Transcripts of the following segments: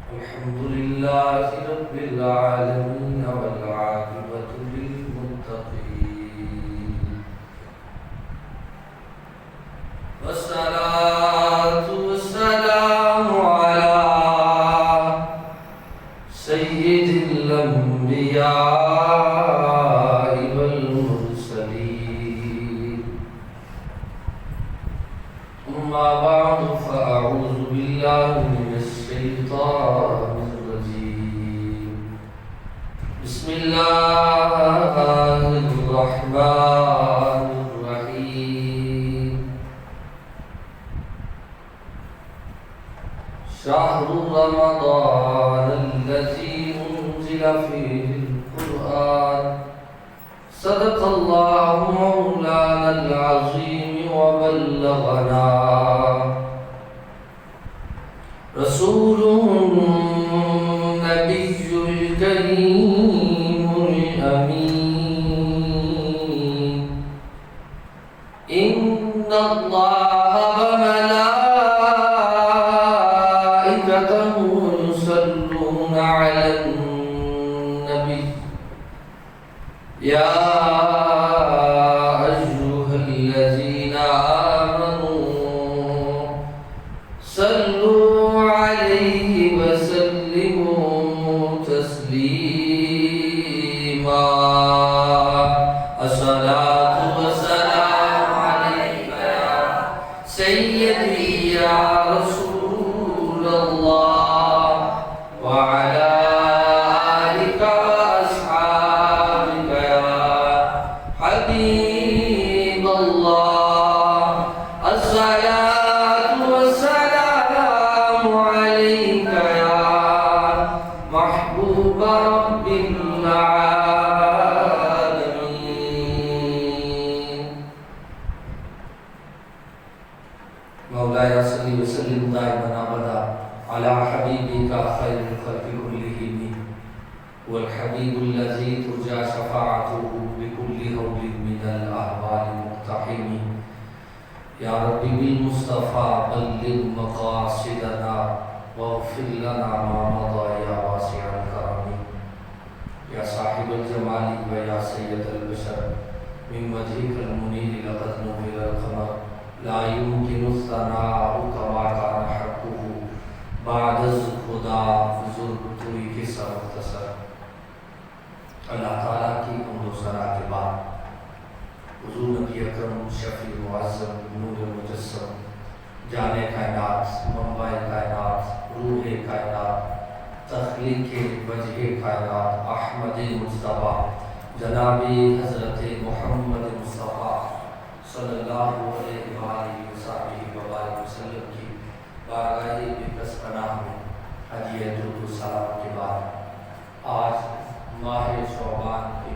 الحمد لله رب العالمين والعاقبة للمتقين والصلاة والسلام على سيد الأنبياء والمرسلين أما بعد فأعوذ بالله من الشيطان الرجيم بسم الله الرحمن الرحيم شهر رمضان الذي أنزل فيه القرآن صدق الله مولانا العظيم وبلغنا رسوله النبي الكريم الأمين إن الله وملائكته يصلون على النبي يا أيها الذين آمنوا صلوا عليه وسلموا تسليما الصلاة والسلام عليك يا سيدي يا رسول الله وعلى آلك وأصحابك يا حبيب الله الصلاة والسلام عليك يا محبوب رب العالمين مولاي صل وسلم دائما ابدا على حبيبك خير الخلق كلهم والحبيب الذي ترجى شفاعته بكل هول من الاهوال مقتحم يا رب بالمصطفى بلغ مقاصدنا واغفر لنا ما مضى يا واسع الكرم يا صاحب الجمال ويا سيد البشر من وجهك المنير لقد نور القمر لا يمكن الثناء كما كان حقه بعد الخدا ذوالطول کے سر مختصر اللہ تعالیٰ کی حمد و ثنا کے بعد حضور نبی اکرم شفیع معظم نور مجسم جان کائنات منبع کائنات روح کائنات تخلیق وجہ کائنات احمد مصطفیٰ جناب حضرت محمد مصطفیٰ صلی اللہ علیہ وآلہ وسلم کی بارگاہ بکس پناہ میں حدیہ درود و سلام کے بعد آج ماہ شعبان کے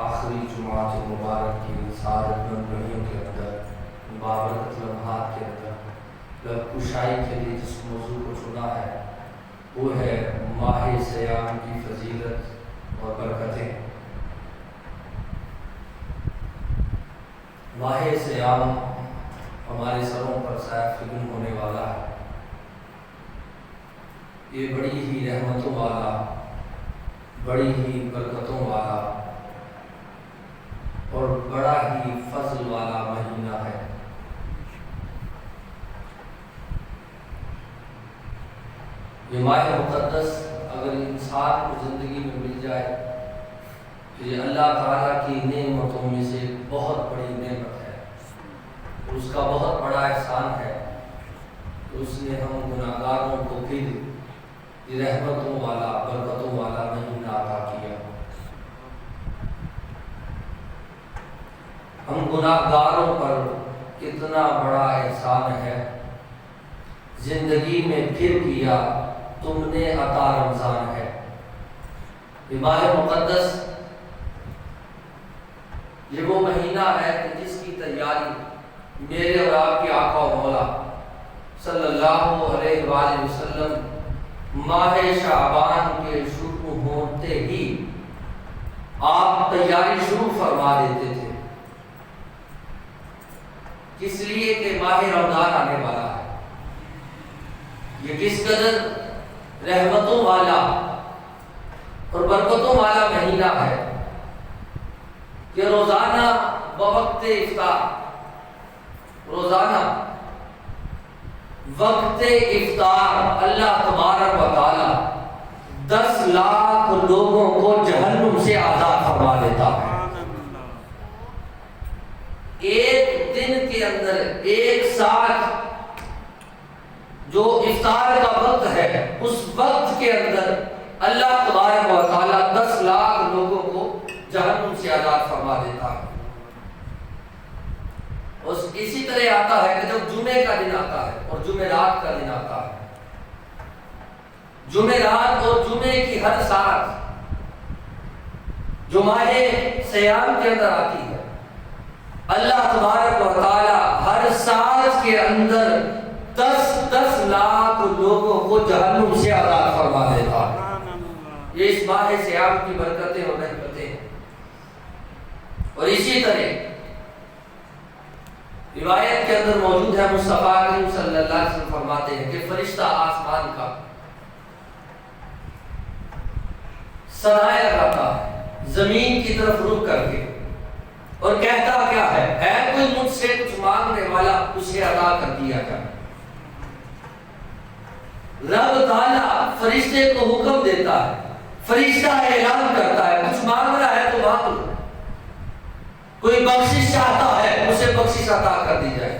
آخری جمعہ مبارک کی سعادت مند گھڑیوں کے اندر مبارک لمحات کے اندر لب کشائی کے لیے جس موضوع کو چنا ہے وہ ہے ماہ سیام کی فضیلت اور برکتیں۔ ماہ سیام ہمارے سروں پر سایہ فگن ہونے والا ہے۔ یہ بڑی ہی رحمتوں والا، بڑی ہی برکتوں والا اور بڑا ہی فضل والا مہینہ ہے۔ یہ ماہ مقدس اگر انسان کو زندگی میں مل جائے تو یہ اللہ تعالیٰ کی نعمتوں میں سے بہت بڑی نعمت ہے، اس کا بہت بڑا احسان ہے کہ اس نے ہم گناہگاروں کو پھر یہ رحمتوں والا برکتوں والا مہینہ عطا کیا۔ ہم گناہگاروں پر کتنا بڑا احسان ہے، زندگی میں پھر کیا تم نے عطا رمضان ہے۔ یہ ماہ مقدس یہ وہ مہینہ ہے کہ جس کی تیاری میرے اور آپ کے آقا و مولا صلی اللہ علیہ وآلہ وسلم ماہ شعبان کے شروع ہوتے ہی آپ تیاری شروع فرما دیتے تھے، اس لیے کہ ماہ رمضان آنے والا ہے۔ یہ کس قدر رحمتوں والا اور برکتوں والا مہینہ ہے کہ روزانہ بوقت افطار، روزانہ وقت افطار اللہ تبارک و تعالی 10 لاکھ لوگوں کو جہنم سے آزاد فرما دیتا ہے۔ ایک دن کے اندر، ایک ساتھ جو افطار کا وقت ہے، اس وقت کے اندر اللہ تبارک و تعالی 10 لاکھ لوگوں کو جہنم سے آزاد فرما دیتا ہے۔ اسی طرح آتا ہے کہ جب جمعے کا دن آتا ہے اور جمعرات کا دن آتا ہے، جمعرات اور جمعے کی ہر ساتھ جو ماہ سیام کے اندر آتی ہے، اللہ تبارک و تعالی ہر ساتھ کے اندر 10 لاکھ لوگوں کو جہنم سے آزاد فرما دیتا ہے۔ یہ اس ماہ سیام کی برکتیں اور رحمتیں ہیں۔ اور اسی طرح روایت کے اندر موجود ہے، مصطفیٰ کریم صلی اللہ علیہ وسلم فرماتے ہیں کہ فرشتہ آسمان کا صدائے لگاتا ہے زمین کی طرف رخ کر کے اور کہتا کیا ہے کوئی مجھ سے کچھ مانگنے والا اسے عطا کر دیا جائے۔ رب تعالیٰ فرشتے کو حکم دیتا ہے، فرشتہ اعلان کرتا ہے کچھ مانگنا ہے تو مانگ لو، کوئی بخشش چاہتا ہے اسے بخشش عطا کر دی جائے،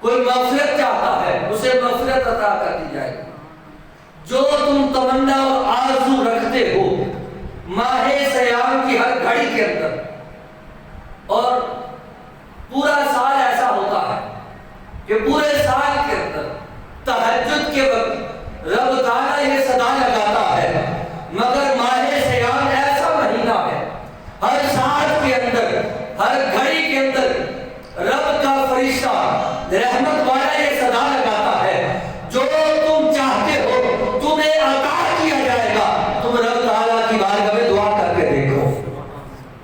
کوئی مغفرت چاہتا ہے اسے مغفرت عطا کر دی جائے۔ جو تم تمنا اور آرزو رکھتے ہو ماہ سیام کی ہر گھڑی کے اندر، اور پورا سال ایسا ہوتا ہے کہ پورے سال کے اندر تہجد کے وقت رب تعالیٰ یہ صدا لگاتا ہے، مگر ماہ سیام ایسا مہینہ ہے ہر سال کے اندر، ہر گھڑی کے اندر رب کا فرشتہ رحمت والا یہ صدا لگاتا ہے، جو تم چاہتے ہو تمہیں عطا کیا جائے گا۔ تم رب تعالیٰ کی بارگاہ میں دعا کر کے دیکھو۔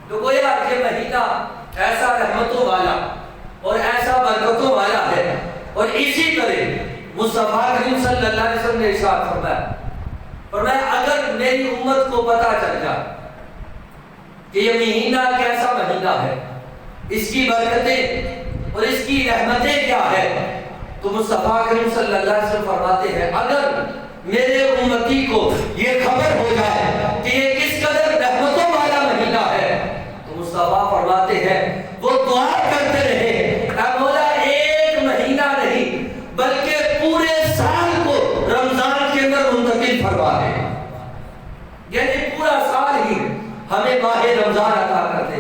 تو گویا یہ مہینہ ایسا رحمتوں والا اور ایسا برکتوں والا ہے۔ اور اسی طرح مصطفیٰ کریم صلی اللہ علیہ وسلم نے ارشاد فرمایا اگر میری امت کو پتہ چل جائے کہ یہ مہینہ کیسا مہینہ ہے، اس کی برکتیں اور اس کی رحمتیں کیا ہے، تو مصطفیٰ کریم صلی اللہ علیہ وسلم فرماتے ہیں اگر میرے امتی کو یہ خبر ہو جائے کہ یہ کس قدر رحمتوں والا مہینہ ہے، تو مصطفیٰ فرماتے ہیں وہ دعا کرتے رہے اے مولا ایک مہینہ نہیں بلکہ پورے سال کو رمضان کے اندر منتقل فرما دے، یعنی پورا سال ہی ہمیں ماہ رمضان عطا کر دے۔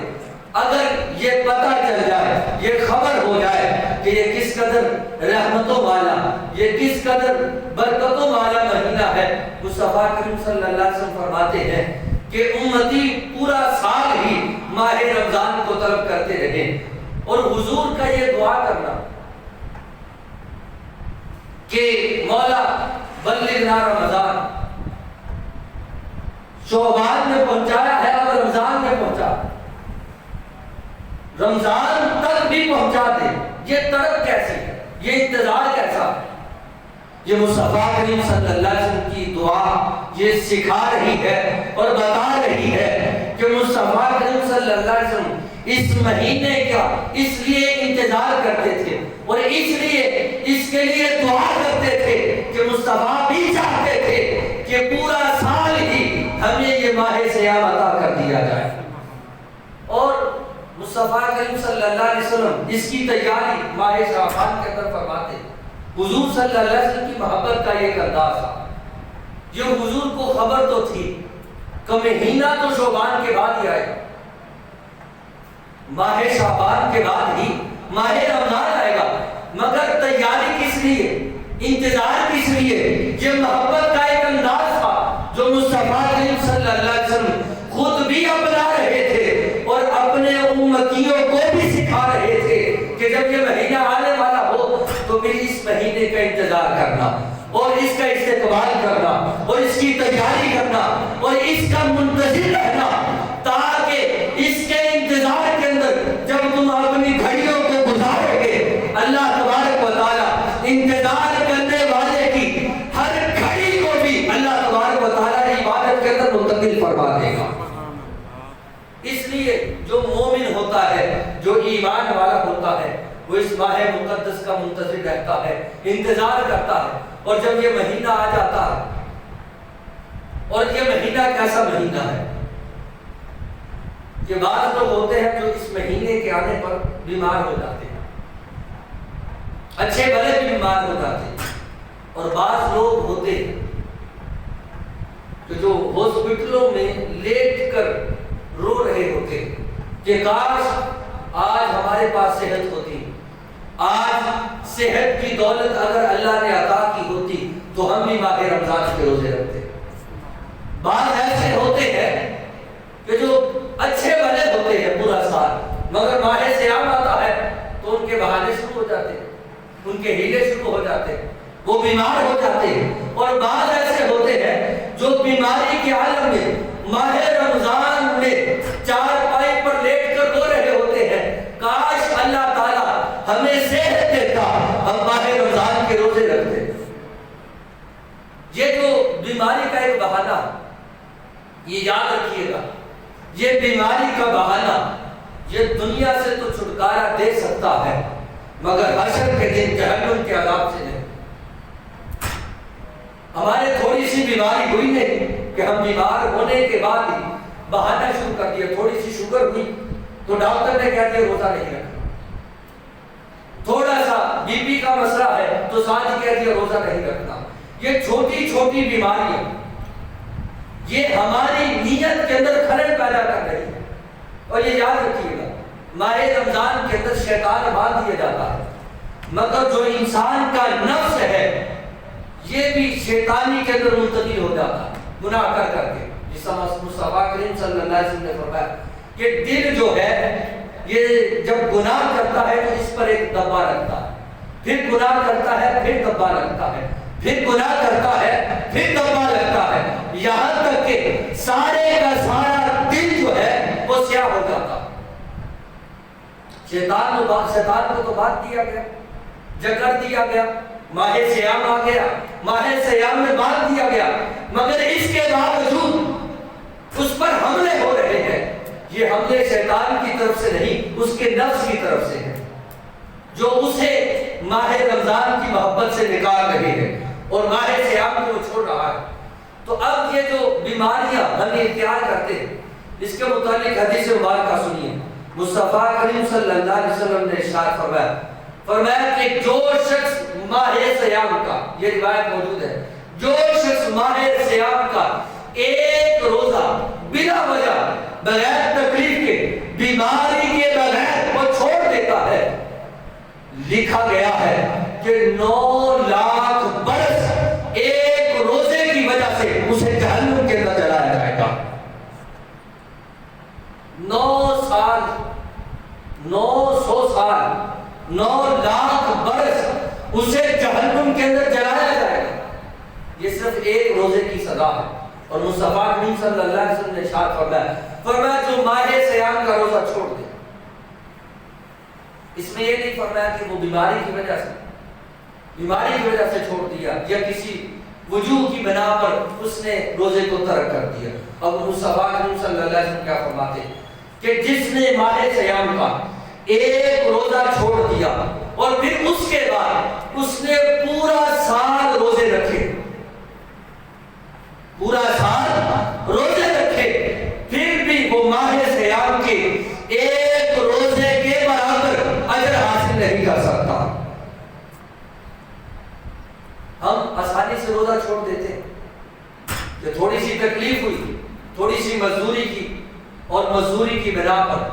اگر یہ پتہ چل جائے، یہ خبر ہو جائے کہ یہ کس قدر رحمتوں والا، یہ کس قدر برکتوں والا مہینہ ہے، مصطفیٰ کریم صلی اللہ علیہ وسلم فرماتے ہیں کہ امتی پورا سال ہی ماہ رمضان کو طلب کرتے رہے۔ اور حضور کا یہ دعا کرنا کہ مولا بلغنا رمضان، شعبان میں پہنچایا ہے اور رمضان میں پہنچا، رمضان تک بھی پہنچا دے، یہ طلب کیسی ہے، یہ انتظار کیسا ہے؟ یہ مصطفیٰ کریم صلی اللہ علیہ وسلم کی دعا یہ سکھا رہی ہے اور بتا رہی ہے کہ مصطفیٰ کریم صلی اللہ علیہ وسلم اس مہینے کا اس لیے انتظار کرتے تھے اور اس کے لیے دعا کرتے تھے کہ مصطفیٰ بھی چاہتے تھے کہ پورا سال ہی ہمیں یہ ماہ سیام عطا کر دیا جائے۔ اور مصطفیٰ کریم صلی اللہ علیہ وسلم اس کی تیاری ماہ شعبان کے اندر فرماتے ہیں۔ حضور صلی اللہ علیہ وسلم کی محبت کا ایک انداز تھا، یہ حضور کو خبر تو تھی کہ مہینہ تو شعبان کے بعد ہی آئے گا، ماہ شعبان کے بعد ہی ماہ رمضان آئے گا، مگر تیاری کس لیے، انتظار کس لیے؟ یہ محبت کا ایک انداز تھا جو مصطفیٰ کریم صلی اللہ علیہ وسلم خود بھی اپنا رہے تھے اور اپنے امتیوں کو بھی سکھا رہے تھے کہ جب یہ مہینہ آنے والا ہو تو پھر اس مہینے کا انتظار کرنا اور اس کا استقبال کرنا اور اس کی تیاری کرنا اور اس کا منتظر رہنا، تاکہ اس کے انتظار کے اندر جب تم اپنی گھڑیوں کو گزارو گے، اللہ تبارک و تعالی انتظار کرنے والے کی ہر گھڑی کو بھی بہترین فرما دے گا۔ اس لیے جو مومن ہوتا ہے، جو ایمان والا ہوتا ہے، وہ اس ماہ مقدس کا منتظر رہتا ہے، انتظار کرتا ہے۔ اور جب یہ مہینہ آ جاتا ہے، اور یہ مہینہ کیسا مہینہ ہے کہ بعض لوگ ہوتے ہیں جو اس مہینے کے آنے پر بیمار ہو جاتے ہیں، اچھے بھلے بھی بیمار ہو جاتے ہیں، اور بعض لوگ ہوتے ہیں کہ جو ہاسپٹلوں میں لیٹ کر رو رہے ہوتے ہیں کہ کاش آج ہمارے پاس صحت ہوتی، آج صحت کی دولت اگر اللہ نے عطا کی ہوتی تو ہم بھی ماہ رمضان کے روزے رکھتے۔ بعض ایسے ہوتے ہیں کہ جو اچھے بھلے ہوتے ہیں پورا سال، مگر ماہ صیام آتا ہے تو ان کے بہانے شروع ہو جاتے ہیں، ان کے ہیلے شروع ہو جاتے ہیں، وہ بیمار ہو جاتے ہیں۔ اور بعض ایسے ہوتے ہیں جو بیماری کے عالم میں ماہ رمضان میں چارپائی پر لیٹ کر رو رہے ہوتے ہیں، کاش اللہ تعالیٰ ہمیں صحت دیتا، ہم ماہ رمضان کے روزے رکھتے۔ یہ جو بیماری کا ایک بہانہ، یہ یاد رکھیے گا، یہ بیماری کا بہانہ یہ دنیا سے تو چھٹکارا دے سکتا ہے، مگر حشر کے دن جہنم کے عذاب سے نہیں۔ ہمارے تھوڑی سی بیماری ہوئی نہیں کہ ہم بیمار ہونے کے بعد ہی بہانہ شروع کر دیا، تھوڑی سی شوگر ہوئی تو ڈاکٹر نے کہہ دیا روزہ نہیں رکھنا، تھوڑا سا بی پی کا مسئلہ ہے تو ساتھ ہی کہہ دیا روزہ نہیں رکھنا۔ یہ چھوٹی چھوٹی بیماریاں یہ ہماری نیت کے اندر خلل پیدا کر رہی ہے۔ اور یہ یاد رکھیے گا، ماہ رمضان کے اندر شیطان باندھ دیا جاتا ہے، مگر جو انسان کا نفس ہے یہ بھی شیطانی کے اندر منتقل ہو جاتا ہے گناہ کر کر کے۔ جس مصطفیٰ کریم صلی اللہ علیہ وسلم نے فرمایا کہ دل جو ہے یہ جب گناہ کرتا ہے تو اس پر ایک دبا رکھتا ہے، پھر گناہ کرتا ہے پھر دبا رکھتا ہے، پھر گناہ کرتا ہے پھر دبا لگتا ہے، یہاں تک کہ سارے کا سارا دل جو ہے وہ سیاہ ہو جاتا۔ شیطان کو تو بات دیا گیا، جکر دیا گیا، ماہ صیام آ گیا، ماہ صیام میں باندھ دیا گیا، مگر اس کے باوجود اس پر حملے ہو رہے ہیں۔ یہ حملے شیطان کی طرف سے نہیں، اس کے نفس کی طرف سے ہے، جو اسے ماہ رمضان کی محبت سے نکال رہی ہے اور ماہ صیام کو چھوڑ رہا ہے۔ تو اب یہ جو بیماریاں ہم اختیار کرتے ہیں، اس کے متعلق حدیث مبارکہ سنیے۔ مصطفیٰ کریم صلی اللہ علیہ وسلم نے ارشاد فرمایا کہ جو شخص ماہ صیام کا، یہ روایت موجود ہے، جو شخص ماہ صیام کا ایک روزہ بلا وجہ بغیر تکلیف کے، بیماری کے بغیر وہ چھوڑ دیتا ہے، لکھا گیا ہے کہ 9 لاکھ برس ایک روزے کی وجہ سے اسے جہنم کے اندر جلایا جائے گا۔ 9 سال، 900 سال، 9 لاکھ برس اسے جہنم کے اندر جلایا جائے گا۔ یہ صرف ایک روزے کی سزا ہے۔ اور مصطفیٰ کریم صلی اللہ علیہ وسلم نے ارشاد فرمایا جو ماہ صیام کا روزہ چھوڑ دے، اس میں یہ نہیں فرمایا کہ وہ بیماری کی وجہ سے چھوڑ دیا یا کسی وجوہ کی بنا پر اس نے روزے کو ترک کر دیا۔ اب مصطفیٰ کریم صلی اللہ علیہ وسلم کیا فرماتے ہیں کہ جس نے ماہ صیام کا ایک روزہ چھوڑ دیا اور پھر اس کے بعد اس نے پورا سال روزے رکھے، پورا سال روزے رکھے، پھر بھی وہ ماہ صیام کے ایک روزے کے برابر اجر حاصل نہیں کر سکتا۔ ہم آسانی سے روزہ چھوڑ دیتے ہیں کہ تھوڑی سی تکلیف ہوئی، تھوڑی سی مزدوری کی، اور مزدوری کی بنا پر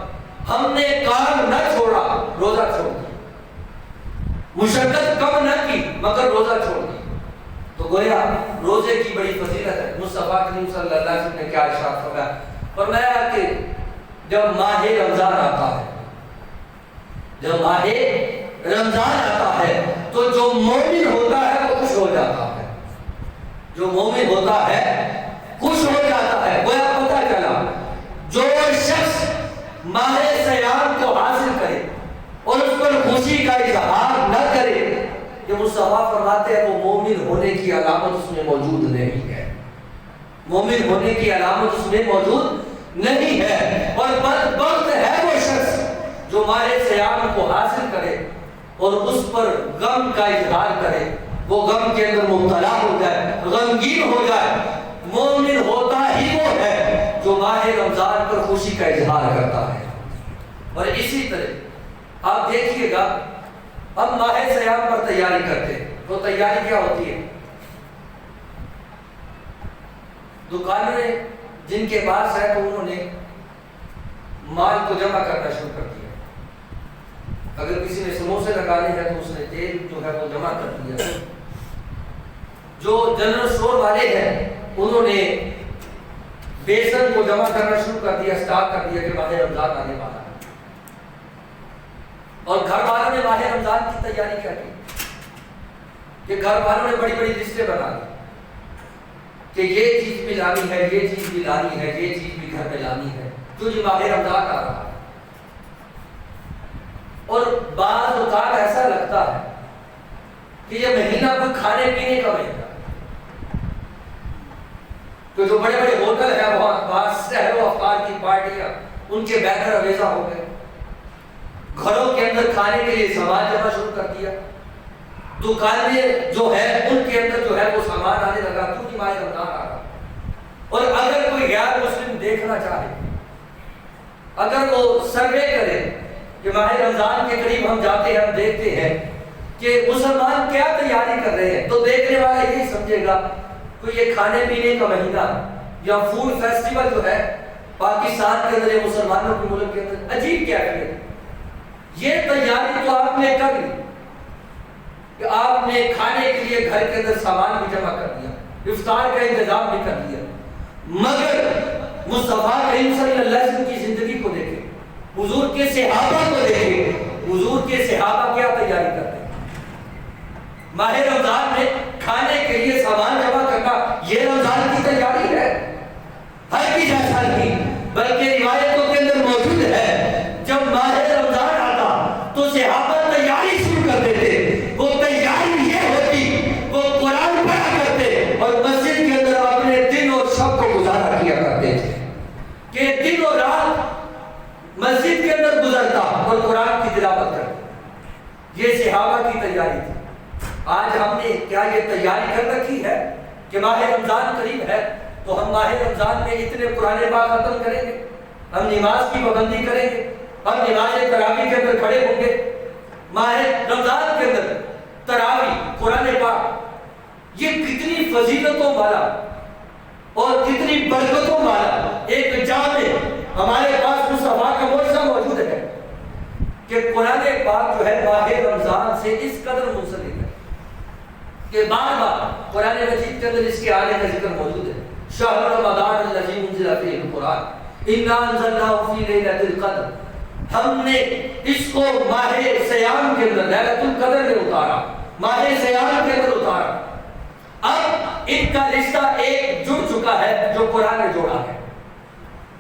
ہم نے کام نہ چھوڑا، روزہ چھوڑ دیا، مشقت کم نہ کی مگر روزہ چھوڑ دیا، تو گویا روزے کی بڑی فضیلت ہے۔ مصطفیٰ کریم صلی اللہ علیہ وسلم نے کیا ارشاد فرمایا کہ جب ماہ رمضان آتا ہے، جب ماہ رمضان آتا ہے تو جو مومن ہوتا ہے وہ خوش ہو جاتا ہے، جو مومن ہوتا ہے خوش ہو جاتا ہے۔ گویا پتہ چلا جو شخص ماہ صیام کو حاصل کرے اور اس پر خوشی کا اظہار نہ کرے، یہ مصطفیٰ فرماتے ہیں وہ مومن ہونے کی علامت اس میں موجود نہیں ہے۔ مومن ہونے کی علامت اس میں موجود نہیں ہے، اور بدبخت ہے وہ شخص جو ماہ صیام کو حاصل کرے اور اس پر غم کا اظہار کرے، وہ غم کے اندر مبتلا ہو جائے، غمگین ہو جائے۔ مومن ہوتا ہی وہ ہے جو ماہ رمضان پر خوشی کا اظہار کرتا ہے۔ اور اسی طرح آپ دیکھیے گا، ہم ماہ صیام پر تیاری کرتے ہیں تو تیاری کیا ہوتی ہے؟ دکانیں جن کے پاس ہے تو انہوں نے مال کو جمع کرنا شروع کر دیا۔ اگر کسی نے سموسے لگانے ہیں تو اس نے تیل جو ہے وہ جمع کر دیا۔ جو جنرل اسٹور والے ہیں انہوں نے بیسن کو جمع کرنا شروع کر دیا، اسٹارٹ کر دیا کہ ماہ رمضان آنے والا ہے۔ اور گھر والوں نے ماہ رمضان کی تیاری کیا کی کہ گھر والوں نے بڑی بڑی لسٹیں بنا دی کہ یہ چیز بھی لانی ہے، یہ چیز بھی لانی ہے، یہ چیز بھی گھر میں لانی ہے، جو یہ ماہ رمضان آ رہا ہے۔ اور بعض اوقات ایسا لگتا ہے کہ یہ مہینہ کوئی کھانے پینے کا مہینہ ہے، تو جو بڑے بڑے ہوٹل ہیں وہاں سحر و افطار کی پارٹیاں ان کے بیٹر اویزہ ہو گئے، گھروں کے اندر کھانے کے لیے سامان جمع شروع کر دیا، دکانیں جو ہے ان کے اندر جو ہے وہ سامان آنے لگا کیونکہ ماہ رمضان آ رہا۔ اور اگر کوئی غیر مسلم دیکھنا چاہے، اگر وہ سروے کرے کہ ماہ رمضان کے قریب ہم جاتے ہیں، ہم دیکھتے ہیں کہ مسلمان کیا تیاری کر رہے ہیں، تو دیکھنے والا یہی سمجھے گا کہ یہ کھانے پینے کا مہینہ یا فوڈ فیسٹیول جو ہے پاکستان کے اندر یا مسلمانوں کے ملک کے اندر عجیب کیا ہے۔ یہ تیاری تو آپ نے کر لی کہ آپ نے کھانے کے لیے گھر کے اندر سامان بھی جمع کر دیا، افطار کا انتظام بھی کر دیا، مگر مصطفیٰ کریم صلی اللہ علیہ وسلم کی زندگی کو دیکھیں، حضور کے صحابہ کو دیکھیں، حضور کے صحابہ کیا تیاری کرتے ہیں۔ ماہ رمضان میں کھانے کے لیے سامان جمع کرنا یہ رمضان کی تیاری ہے؟ ہر کی ایسا نہیں، بلکہ روایتوں کے اندر موجود ہے جب ماہ رمضان آتا تو صحابہ تیاری شروع کر دیتے۔ وہ تیاری یہ ہوتی، وہ قرآن پڑھا کرتے اور مسجد کے اندر اپنے دن اور شب کو گزارا کیا کرتے تھے کہ دن اور رات مسجد کے اندر گزرتا اور قرآن کی تلاوت کرتا۔ یہ صحابہ کی تیاری تھی۔ آج ہم نے کیا یہ تیاری کر رکھی ہے کہ ماہ رمضان قریب ہے تو ہم ماہ رمضان میں اتنے قرآن پاک ختم کریں گے، ہم نماز کی پابندی کریں گے، ہم نماز تراویح کے اندر کھڑے ہوں گے، ماہ رمضان کے اندر تراویح قرآن پاک یہ کتنی فضیلتوں والا اور کتنی برکتوں والا ایک جام ہے۔ ہمارے پاس مصطفیٰ کا معجزہ موجود ہے کہ قرآن پاک جو ہے ماہ رمضان سے اس قدر منسلک ہے کہ بار بار قرآن مجید کے اندر اس کے آنے کا ذکر موجود ہے۔ شہر رمضان الذی انزل فیہ القرآن انا انزلناہ فی لیلۃ القدر، ہم نے اس کو ماہ صیام کے اندر لیلۃ القدر میں اتارا، ماہ صیام کے اندر اتارا۔ اب ان کا رشتہ ایک جڑ چکا ہے جو قرآن نے جوڑا ہے،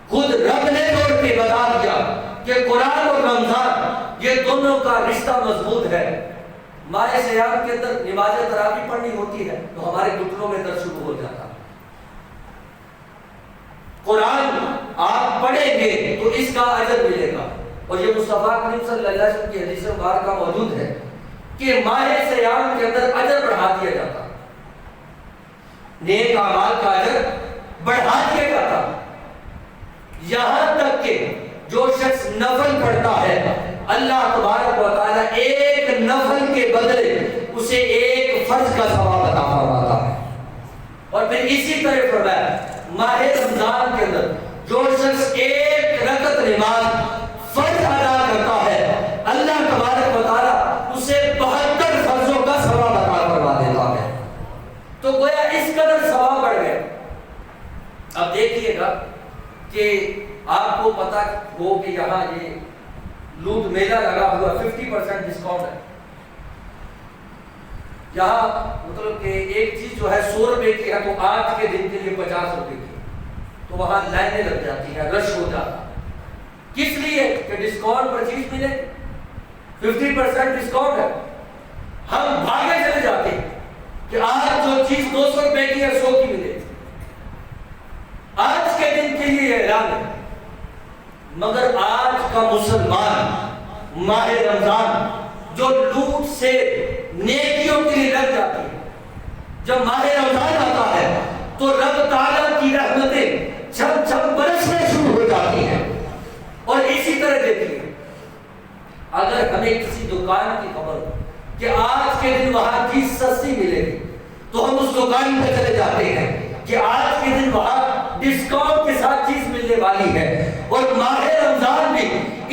خود رب نے جوڑ کے بتا دیا کہ قرآن اور رمضان یہ دونوں کا رشتہ مضبوط ہے۔ ماہ صیام کے اندر نماز تراویح پڑھنی ہوتی ہے تو ہمارے گھٹنوں میں درد شروع ہو جاتا ہے۔ قرآن آپ پڑھیں گے تو اس کا اجر ملے گا، اور یہ مصطفیٰ کریم صلی اللہ علیہ وسلم کی حدیث مبارکہ موجود ہے کہ ماہ صیام کے اندر اجر بڑھا دیا جاتا، نیک اعمال کا اجر بڑھا دیا جاتا، یہاں تک کہ جو شخص نفل پڑھتا ہے اللہ تبارک و تعالی ایک نفل کے بدلے اسے ایک فرض کا ثواب عطا فرماتا ہے۔ اور پھر اسی طرح فرمایا ماہ رمضان کے اندر جو شخص ایک رکعت نماز فرض ادا کرتا ہے اللہ تبارک و تعالی اسے 72 فرضوں کا ثواب عطا فرما دیتا ہے۔ تو گویا اس قدر ثواب بڑھ گئے۔ اب دیکھیے گا کہ آپ کو پتا ہو کہ یہاں یہ لوٹ میلہ لگا ہوا 50% ڈسکاؤنٹ ہے یہاں، مطلب کہ ایک چیز جو ہے 100 روپے کی ہے تو آج کے دن کے لیے 50 روپے کی، تو وہاں لائنیں لگ جاتی ہیں، رش ہو جاتا۔ کس لیے؟ کہ ڈسکاؤنٹ پر چیز ملے، 50% ڈسکاؤنٹ ہے، ہم بھاگے چلے جاتے ہیں کہ آج جو چیز 200 روپے کی ہے 100 کی ملے۔ اعلان ہے، مگر آج کا مسلمان ماہ رمضان جو لوٹ سے نیکیوں کے لیے لگ جاتی ہے، جب ماہ رمضان آتا ہے تو رب تعالیٰ کی رحمتیں چھم چھم برسنے شروع ہو جاتی ہیں۔ اور اسی طرح دیکھیے، اگر ہمیں کسی دکان کی خبر ہو کہ آج کے دن وہاں چیز سستی ملے گی تو ہم اس دکان پہ چلے جاتے ہیں کہ آج کے دن وہاں ڈسکاؤنٹ کے ساتھ چیز ملنے والی ہے۔ اور ماہ رمضان بھی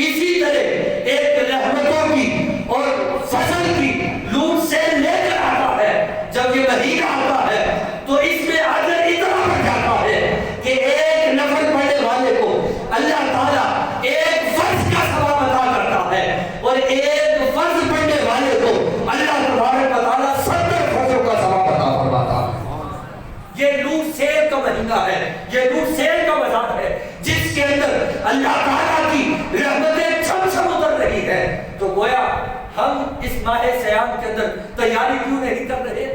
اسی طرح ایک رحمتوں کی اور فضل کی لوٹ سے لے کر آتا ہے۔ جب یہ مہینہ آتا ہے تو اس میں اجر اتنا بڑھ جاتا ہے کہ ایک نفل پڑھنے والے کو اللہ تعالیٰ ایک فرض کا ثواب عطا کرتا ہے، اور ایک فرض پڑھنے والے کو اللہ تبارک و تعالیٰ 70 فرضوں کا ثواب عطا فرماتا ہے۔ یہ لوٹ سیل کا مہینہ ہے، یہ لوٹ سیل کا بازار ہے جس کے اندر اللہ تعالیٰ کی رحمتیں چھم چھم اتر رہی ہے۔ تو گویا ہم اس ماہ سیام کے اندر تیاری کیوں نہیں کر رہے؟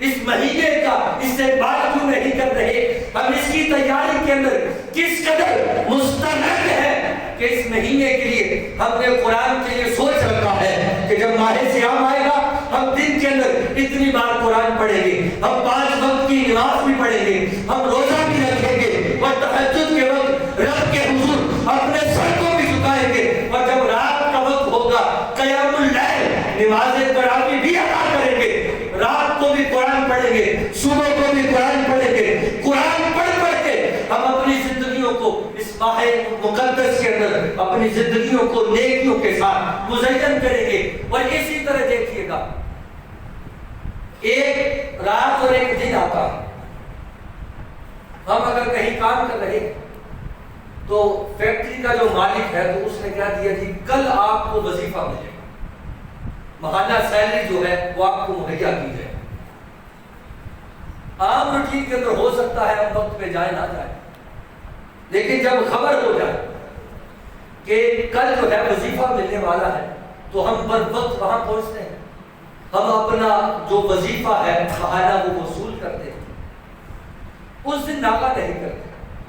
اس مہینے کا استقبال کیوں نہیں کر رہے؟ ہم اس کی تیاری کے اندر کس قدر مستعد ہے کہ اس مہینے کے لیے ہم نے قرآن کے لیے سوچ رکھا ہے کہ جب ماہ سیام آئے گا ہم دن کے اندر اتنی بار قرآن پڑھیں گے، ہم 5 وقت کی نماز بھی پڑھیں گے، ہم روزہ بھی رکھیں گے، اور تہجد کے وقت رب کے حضور اپنے سر کو بھی جھکائیں گے، اور جب رات کا وقت ہوگا قیام اللیل نماز تراویح بھی ادا کریں گے، رات کو بھی قرآن پڑھیں گے، صبح کو بھی قرآن پڑھیں گے۔ قرآن پڑھ پڑھ کے ہم اپنی زندگیوں کو اس ماہ مقدس کے اندر اپنی زندگیوں کو نیکیوں کے ساتھ مزین کریں گے۔ اور اسی طرح دیکھیے گا، ایک رات اور ایک دن آتا ہے، ہم اگر کہیں کام کر رہے تو فیکٹری کا جو مالک ہے تو اس نے کیا دیا جی کل آپ کو وظیفہ ملے گا، ماہانہ سیلری جو ہے وہ آپ کو مہیا کی جائے۔ عام روٹین کے اندر ہو سکتا ہے ہم وقت پہ جائے نہ جائے، لیکن جب خبر ہو جائے کہ کل جو ہے وظیفہ ملنے والا ہے تو ہم بر وقت وہاں پہنچتے ہیں، ہم اپنا جو وظیفہ ہے ماہانہ وہ وصول کرتے ہیں، اس دن ناغہ نہیں کرتے۔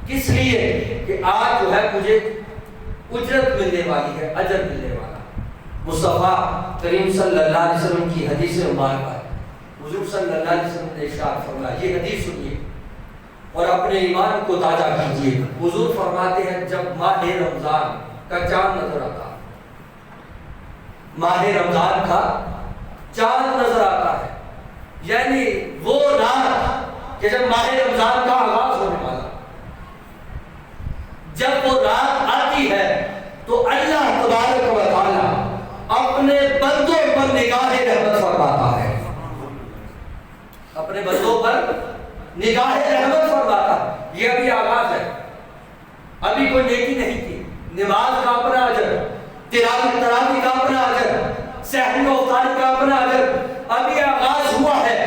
کس لیے؟ کہ آج جو ہے مجھے اجرت ملنے والی ہے، اجر ملنے والا ہے۔ مصطفیٰ کریم صلی اللہ علیہ وسلم کی حدیث مبارکہ ہے، حضور صلی اللہ علیہ وسلم نے ارشاد فرمایا، یہ حدیث سنیے اور اپنے ایمان کو تازہ کیجیے۔ حضور فرماتے ہیں جب ماہ رمضان کا چاند نظر آتا ہے، ماہ رمضان کا چاند نظر آتا ہے، یعنی وہ رات کہ جب ماہ رمضان کا آغاز ہونے والا، جب وہ رات آتی ہے تو اللہ تبارک و تعالی اپنے بندوں پر نگاہ رحمت فرماتا ہے، اپنے بندوں پر نگاہ رحمت فرماتا ہے۔ یہ ابھی آغاز ہے، ابھی کوئی نیکی نہیں کی، نماز کا اپنا اجر، تلاوت تراویح کا اپنا اجر، سحری و افطاری کا اپنا اجر، ابھی آغاز ہوا ہے۔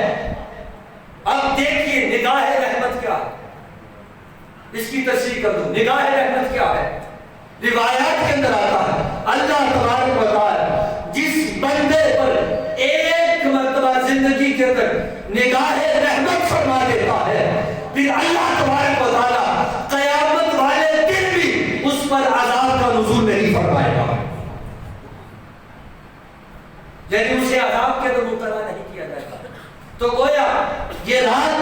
اب دیکھیے نگاہ رحمت کیا ہے، اس کی تشریح کر دوں۔ نگاہ رحمت کیا ہے؟ روایات کے اندر آتا ہے اللہ تبارک و تعالی جس بندے پر ایک مرتبہ زندگی کے اندر نگاہ رحمت فرما دیتا ہے، پھر اللہ تبارک و تعالی قیامت والے دن بھی اس پر عذاب کا نزول نہیں فرمائے گا، یعنی اسے عذاب کے اندر مبتلا نہیں کیا جائے گا۔ تو گویا یہ رات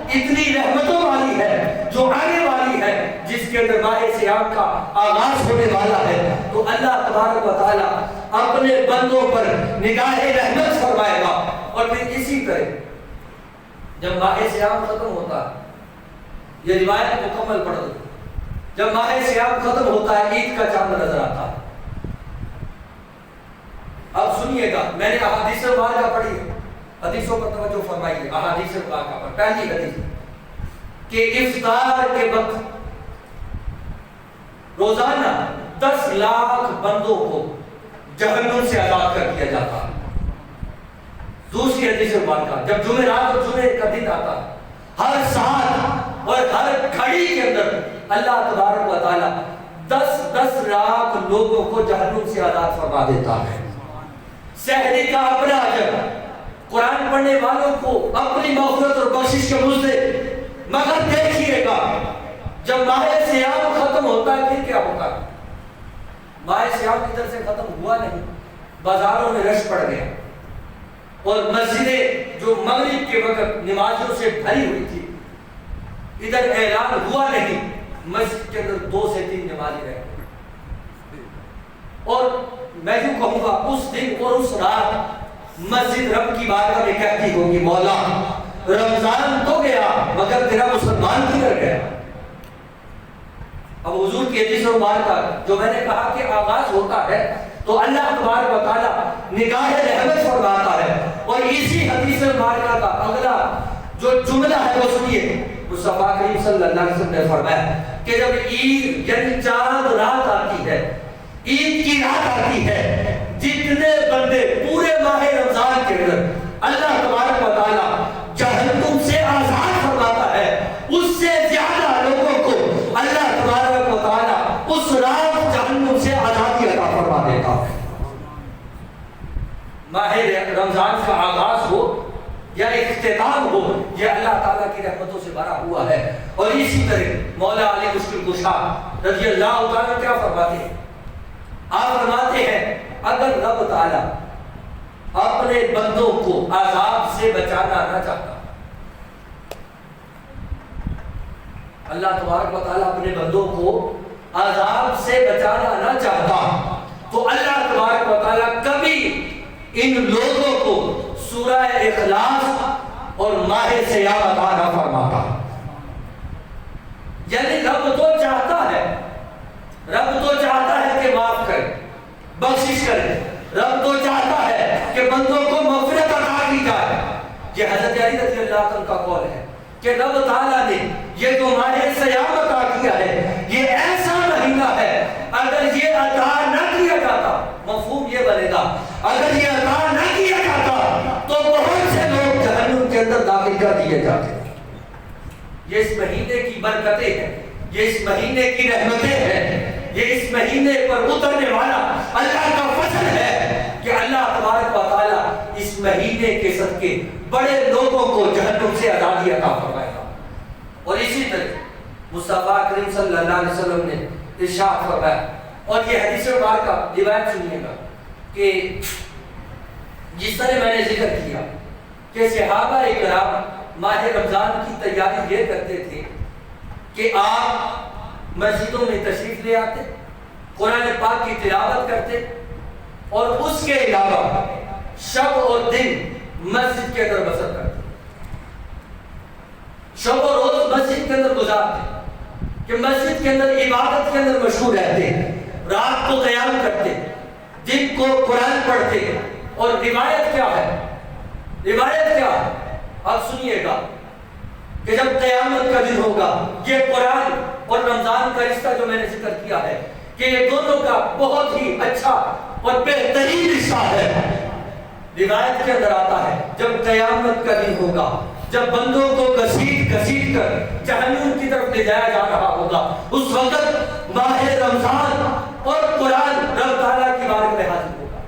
اتنی رحمتوں والی ہے جو آنے والی ہے، جس کے اندر ماہ سیام کا آغاز ہونے والا ہے، تو اللہ تبارک و تعالی اپنے بندوں پر نگاہ رحمت فرمائے گا۔ اور پھر اسی طرح جب ماہ سیام ختم ہوتا ہے، یہ روایت مکمل پڑھ دو، جب ماہ سیام ختم ہوتا ہے عید کا چاند نظر آتا ہے۔ اب سنیے گا، میں نے احادیث مبارکہ پڑھی ہے، حدیثوں پر توجہ فرمائیے، احادیث مبارکہ پر۔ پہلی حدیث کہ افطار کے وقت روزانہ 10 لاکھ بندوں کو جہنم سے آزاد کر دیا جاتا ہے۔ دوسری حدیث مبارکہ جب جمعرات اور جمعے کا دن آتا ہے، ہر ساعت اور ہر گھڑی کے اندر اللہ تبارک و تعالی 10 لاکھ لوگوں کو جہنم سے آزاد فرما دیتا ہے۔ سحری کا اپنا اجر، قرآن پڑھنے والوں کو اپنی مغفرت اور بخشش کے مزدے۔ مگر دیکھیے گا جب ماہ سیام ختم ہوتا ہے پھر کیا ہوتا ہے؟ ماہ سیام ادھر سے ختم ہوا نہیں، بازاروں میں رش پڑ گیا اور مسجدیں جو مغرب کے وقت نمازوں سے بھری ہوئی تھی، ادھر اعلان ہوا نہیں، مسجد کے اندر 2 سے 3 نمازی رہ گئے۔ اور میں یوں کہوں گا اس دن اور اس رات مسجد رب کی بارگاہ میں کہتی ہوگی مولا رمضان تو گیا مگر تیرا مسلمان کدھر گیا؟ اب حضور کی حدیث مبارکہ جو میں نے کہا کہ آغاز ہوتا ہے تو اللہ تبارک و تعالی نگاہ رحمت فرماتا ہے، اور اسی حدیث مبارکہ کا اگلا جو جملہ ہے وہ سنیے، مصطفیٰ کریم صلی اللہ علیہ وسلم نے فرمایا کہ جب عید یعنی چاند رات آتی ہے، عید کی رات آتی ہے، جتنے بندے پورے ماہ رمضان کے اندر اللہ تبارک و تعالی جہنم سے آزاد فرماتا ہے، اس سے زیادہ لوگوں کو اللہ تبارک و تعالی اس رات جہنم سے آزادی عطا فرما دیتا ہے۔ ماہ رمضان کا آغاز ہو یا اختتام ہو، یہ اللہ تعالیٰ کی رحمتوں سے بھرا ہوا ہے۔ اور اسی طرح مولا علی مشکل کشا رضی اللہ تعالیٰ کیا فرماتے ہیں؟ آپ فرماتے ہیں اگر رب تعالیٰ اپنے بندوں کو عذاب سے بچانا نہ چاہتا، اللہ تبارک و تعالیٰ اپنے بندوں کو عذاب سے بچانا نہ چاہتا تو اللہ تبارک و تعالیٰ کبھی ان لوگوں کو سورہ اخلاص اور ماہ سیام عطا نہ فرماتا۔ یعنی رب تو چاہتا ہے، رب تو چاہتا ہے کہ معاف کرے، بخشش کرے، رب تو چاہتا ہے کہ بندوں کو مغفرت عطا کی جائے۔ یہ حضرت علی رضی اللہ عنہ کا قول ہے کہ رب تعالیٰ نے یہ جو ماہ سیام عطا کیا ہے یہ ایسا مہینہ ہے، اگر یہ عطا نہ کیا جاتا، مفہوم یہ بنے گا، اگر یہ عطا نہ کیا جاتا تو بہت سے لوگ جہنم کے اندر داخل کر دیے جاتے۔ یہ اس مہینے کی برکتیں ہیں، یہ اس مہینے کی رحمتیں ہیں، یہ اس مہینے پر اترنے والا اللہ کا فضل ہے کہ اللہ تبارک و تعالیٰ اس مہینے کے صدقے بڑے لوگوں کو جہنم سے آزادی عطا فرمائے گا۔ اور اسی طرح مصطفیٰ کریم صلی اللہ علیہ وسلم نے ارشاد فرمایا، اور یہ حدیث مبارکہ روایت سنیے گا کہ جس طرح میں نے ذکر کیا کہ صحابہ کرام ماہ رمضان کی تیاری یہ کرتے تھے کہ آپ مسجدوں میں تشریف لے آتے، قرآن پاک کی تلاوت کرتے، اور اس کے علاوہ شب اور دن مسجد کے اندر بسر کرتے، شب اور روز مسجد کے اندر گزارتے، کہ مسجد کے اندر عبادت کے اندر مشغول رہتے، رات کو قیام کرتے، دن کو قرآن پڑھتے۔ اور روایت کیا ہے؟ روایت کیا ہے؟ آپ سنیے گا کہ جب قیامت کا دن ہوگا، یہ قرآن اور رمضان کا رشتہ جو میں نے ذکر کیا ہے کہ یہ دونوں کا بہت ہی اچھا اور بہترین رشتہ ہے۔ روایت کے اندر آتا ہے جب قیامت کا دن ہوگا، جب بندوں کو گھسیٹ گھسیٹ کر جہنم کی طرف لے جایا جا رہا ہوگا، اس وقت ماہ رمضان اور قرآن رب تعالیٰ کی بارگاہ میں حاضر ہوگا،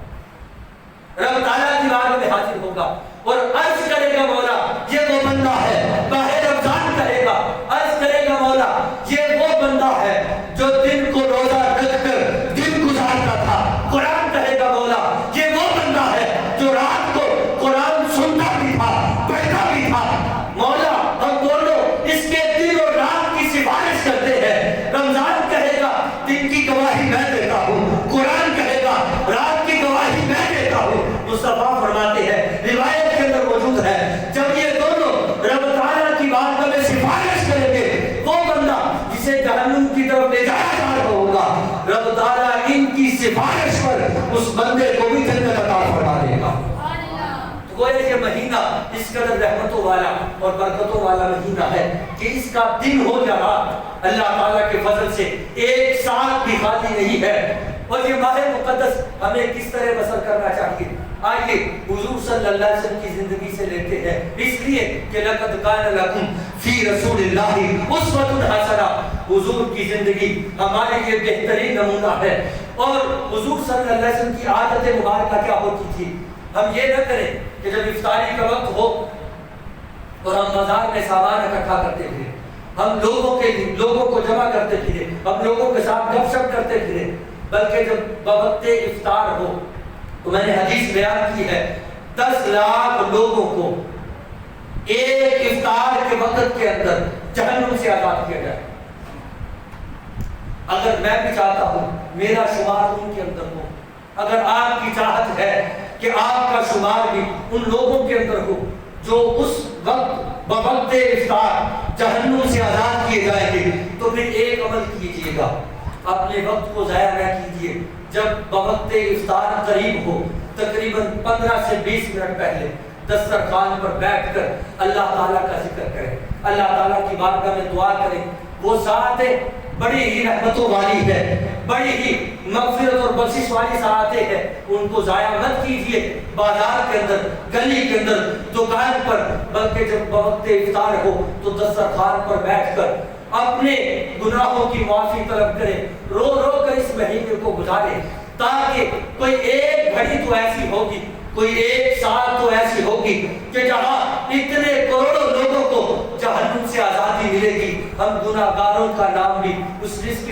رب تعالیٰ کی بارگاہ میں حاضر ہوگا اور عرض کرے گا مولا یہ وہ بندہ ہے، ماہ رمضان کہے گا، عرض کرے گا مولا یہ وہ بندہ ہے جو دن کو روزہ رکھ کر دن گزارتا تھا، قرآن کہے گا مولا یہ وہ بندہ ہے جو رات کو قرآن سنتا بھی تھا، پڑھتا بھی تھا۔ مولا ہم دونوں اس کے دن اور رات کی سفارش کرتے ہیں۔ رمضان کہے گا دن کی گواہی میں دیتا ہوں، قرآن کہے گا رات کی گواہی میں دیتا ہوں۔ مصطفیٰ فرماتے ہیں روایت کے اندر موجود ہے جب یہ دونوں رب تعالیٰ کی بارگاہ میں سفارش کریں گے، وہ بندہ جسے جہنم کی طرف لے جایا جا رہا ہوگا، رب تعالیٰ ان کی سفارش پر اس بندے کو بھی جنت عطا فرما دے گا۔ تو گویا یہ مہینہ اس قدر رحمتوں والا اور برکتوں والا مہینہ ہے کہ اس کا دن ہو یا رات اللہ تعالیٰ کے فضل سے ایک ساتھ بھی خالی نہیں ہے۔ اور یہ ماہ مقدس ہمیں کس طرح بسر کرنا چاہیے؟ آئیے حضور صلی اللہ علیہ وسلم کی زندگی سے لیتے ہیں، اس لیے کہ لَقَدْ كَانَ لَكُمْ فِي رَسُولِ اللَّهِ أُسْوَةٌ حَسَنَةٌ، حضور کی زندگی ہمارے لیے بہترین نمونہ ہے۔ اور حضور صلی اللہ علیہ وسلم کی عادت مبارکہ کیا ہوتی تھی؟ ہم یہ نہ کریں کہ جب افطاری کا وقت ہو اور ہم بازار میں سامان اکٹھا کرتے تھے، ہم لوگوں کو جمع کرتے پھرے، ہم لوگوں کے ساتھ گپ شپ کرتے پھرے، بلکہ جب بوقت افطار ہو تو میں نے حدیث بیان کی ہے 10 لاکھ لوگوں کو ایک افطار کے وقت کے اندر جہنم سے آزاد کیا جائے۔ اگر میں بھی چاہتا ہوں میرا شمار ان کے اندر ہو، اگر آپ کی چاہت ہے کہ آپ کا شمار بھی ان لوگوں کے اندر ہو جو اس وقت بوقت افطار جہنم سے آزاد کیے جائیں گے، تو پھر ایک عمل کیجیے گا، اپنے وقت کو ضائع نہ کیجیے۔ جب بوقت افطار قریب ہو تقریباً 15 سے 20 منٹ پہلے دسترخوان پر بیٹھ کر اللہ تعالیٰ کا ذکر کریں، اللہ تعالیٰ کی بارگاہ میں دعا کریں۔ وہ ساعتیں بڑی ہی رحمتوں والی ہے، بڑی ہی مغفرت اور بخشش والی ساعتیں ہیں، ان کو ضائع مت کیجیے بازار کے اندر، گلی کے اندر، دکان پر، بلکہ جب وقت افطار ہو تو دسترخوان پر بیٹھ کر اپنے گناہوں کی معافی طلب کریں، رو رو کر اس مہینے کو گزاریں، تاکہ کوئی ایک گھڑی تو ایسی ہوگی، کوئی ایک سال تو ایسی ہوگی کہ جہاں اتنے کروڑوں لوگوں کو جہنم سے آزادی ملے گی، ہم گناہگاروں کا نام بھی اس لسٹ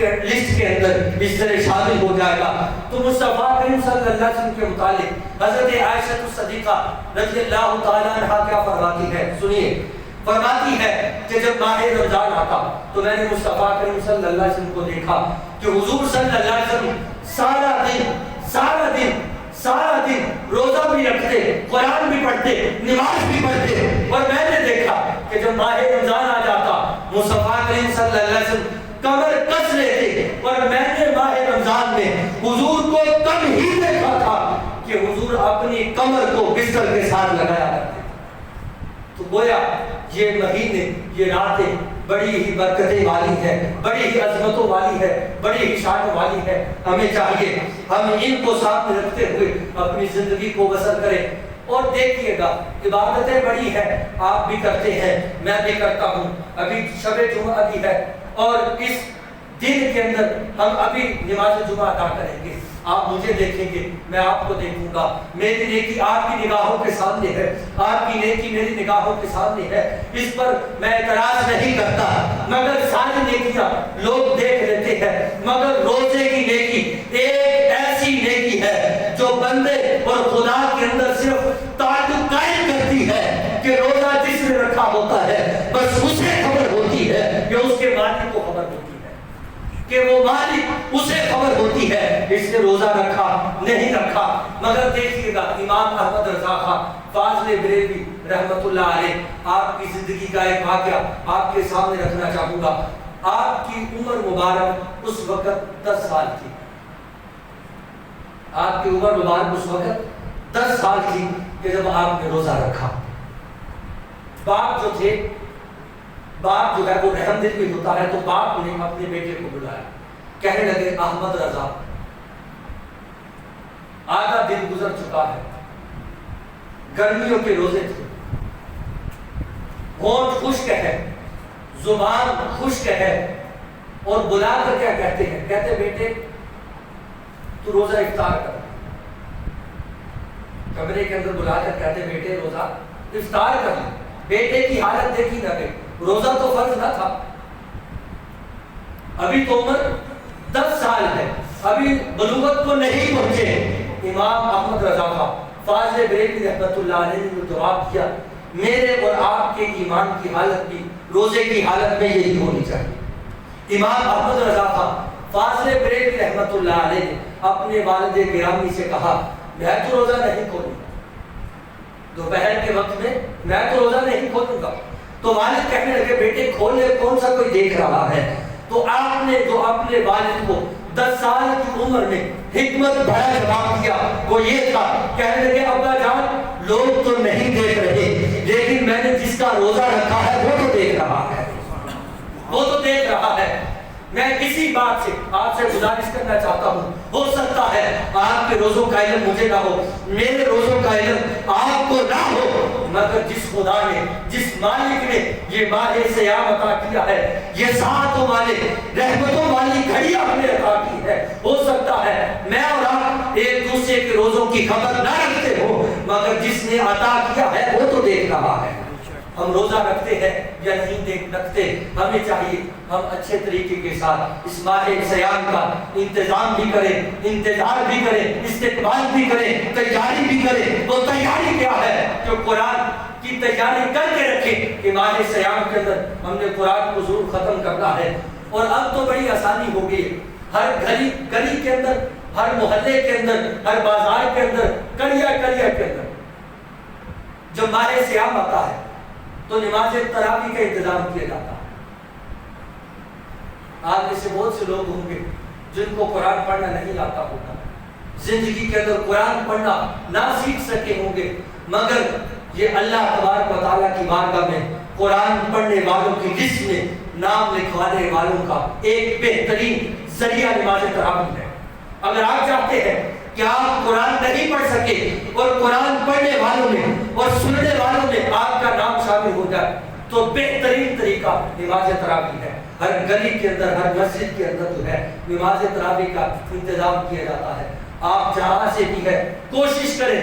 کے اندر اس طرح شامل ہو جائے گا۔ تو مصطفیٰ کریم صلی اللہ علیہ وسلم کے متعلق حضرت عائشہ الصدیقہ رضی اللہ تعالیٰ عنہا کیا فرماتی ہے، سنیے۔ فرماتی ہے کہ جب ماہ رمضان آتا تو میں نے مصطفیٰ کریم صلی اللہ علیہ وسلم کو دیکھا کہ حضور صلی اللہ علیہ وسلم سارا دن روزہ بھی رکھتے، قرآن بھی پڑھتے، نماز بھی پڑھتے، اور میں نے دیکھا کہ جب ماہ رمضان آ جاتا مصطفیٰ کریم صلی اللہ علیہ وسلم کمر کس لیتے، اور میں نے ماہ رمضان میں حضور کو کم ہی دیکھا تھا کہ حضور اپنی کمر کو بستر کے ساتھ لگایا کرتے۔ تو گویا یہ مہینے، یہ راتیں بڑی ہی برکتیں والی ہے، بڑی ہی عظمتوں والی ہے، بڑی ہی شان والی ہے۔ ہمیں چاہیے ہم ان کو سامنے رکھتے ہوئے اپنی زندگی کو بسر کریں۔ اور دیکھیے گا عبادتیں بڑی ہیں، آپ بھی کرتے ہیں، میں بھی کرتا ہوں، ابھی شب جمعہ بھی ہے، اور اس دن کے اندر ہم ابھی نماز جمعہ ادا کریں گے۔ آپ مجھے دیکھیں گے، میں آپ کو دیکھوں گا، میری نیکی آپ کی نگاہوں کے سامنے ہے، آپ کی نیکی میری نگاہوں کے سامنے ہے، اس پر میں اعتراض نہیں کرتا، مگر ساری نیکیاں لوگ دیکھ لیتے ہیں، مگر روزے کی نیکی ایک ایسی نیکی ہے جو بندے اور خدا کے اندر صرف تعلق قائم کرتی ہے کہ روزہ جس نے رکھا ہوتا ہے بس اسے خبر ہوتی ہے کہ اس کے مالک کو خبر ہوتی ہے، کہ وہ مالک اسے خبر ہوتی ہے اس نے روزہ رکھا نہیں رکھا۔ مگر دیکھیے گا امام احمد رضا خان فاضل بریلوی رحمت اللہ علیہ، آپ کی زندگی کا ایک واقعہ آپ کے سامنے رکھنا چاہوں گا۔ آپ کی عمر مبارک اس وقت 10 سال تھی، آپ کی عمر مبارک اس وقت 10 سال تھی کہ جب آپ نے روزہ رکھا۔ باپ جو تھے، باپ جو ہے وہ رحم دل بھی ہوتا ہے، تو باپ نے اپنے بیٹے کو بلایا، کہنے لگے احمد رضا آدھا دن گزر چکا ہے، گرمیوں کے روزے تھے، ہونٹ خشک ہے، زبان خشک ہے، اور بلا کر کیا کہتے ہیں، کہتے بیٹے تو روزہ افطار کر، کمرے کے اندر بلا کر کہتے بیٹے روزہ افطار کر۔ بیٹے کی حالت دیکھی نہ گئی، روزہ تو فرض نہ تھا، ابھی تو عمر 10 سال ہے، ابھی بلوغت کو نہیں پہنچے۔ امام احمد رضا خان فاضل بریلوی رحمت اللہ علیہ نے جواب دیا، میرے اور آپ کے ایمان کی حالت بھی روزے کی حالت میں یہی ہونی چاہیے۔ امام احمد رضا خان فاضل بریلوی رحمت اللہ علیہ نے اپنے والد گرامی سے کہا میں تو روزہ نہیں کھولوں گا، دوپہر کے وقت میں تو روزہ نہیں کھولوں گا۔ تو والد کہنے لگے بیٹے کھول لے، کون سا کوئی دیکھ رہا ہے۔ تو آپ نے جو اپنے والد کو 10 سال کی عمر میں حکمت بھرا جواب دیا وہ یہ تھا، کہنے لگے ابا جان لوگ تو نہیں دیکھ رہے، لیکن میں نے جس کا روزہ رکھا ہے وہ تو دیکھ رہا ہے، وہ تو دیکھ رہا ہے۔ میں اسی بات سے آپ سے گزارش کرنا چاہتا ہوں، ہو سکتا ہے آپ کے روزوں کا علم مجھے نہ ہو، میرے روزوں کا علم آپ کو نہ ہو، مگر جس خدا نے، جس مالک نے یہ ماہ صیام عطا کیا ہے، یہ ساعتوں والے رحمتوں والی گھڑیاں ہمیں عطا کی ہے، ہو سکتا ہے میں اور آپ ایک دوسرے کے روزوں کی خبر نہ رکھتے ہو، مگر جس نے عطا کیا ہے وہ تو دیکھ رہا ہے۔ ہم روزہ رکھتے ہیں یا نہیں رکھتے، ہمیں چاہیے ہم اچھے طریقے کے ساتھ اس ماہ سیام کا انتظام بھی کریں، انتظار بھی کریں، استقبال بھی کریں، تیاری بھی کریں۔ وہ تیاری کیا ہے کہ قرآن کی تیاری کر کے رکھیں کہ ماہ سیام کے اندر ہم نے قرآن کو ضرور ختم کرنا ہے۔ اور اب تو بڑی آسانی ہو گئی ہے، ہر گلی کے اندر، ہر محلے کے اندر، ہر بازار کے اندر، کریا کے اندر جب ماہ سیام آتا ہے تو نماز تراویح کا انتظام کیا جاتا ہے۔ آپ میں سے بہت سے لوگ ہوں گے جن کو قرآن پڑھنا نہیں آتا ہوگا، زندگی کے اندر قرآن پڑھنا نہ سیکھ سکے ہوں گے، مگر یہ اللہ تبارک و تعالیٰ کی بارگاہ میں قرآن پڑھنے والوں کی لسٹ میں نام لکھوانے والوں کا ایک بہترین ذریعہ نماز تراویح ہے۔ اگر آپ چاہتے ہیں کہ آپ قرآن نہیں پڑھ سکے اور قرآن پڑھنے والوں میں اور سننے والوں میں آپ کا نام شامل ہو جائے تو بہترین طریقہ نماز تراویح ہے۔ ہر گلی کے اندر، ہر مسجد کے اندر جو ہے نماز تراویح کا انتظام کیا جاتا ہے۔ آپ جہاں سے بھی ہے کوشش کریں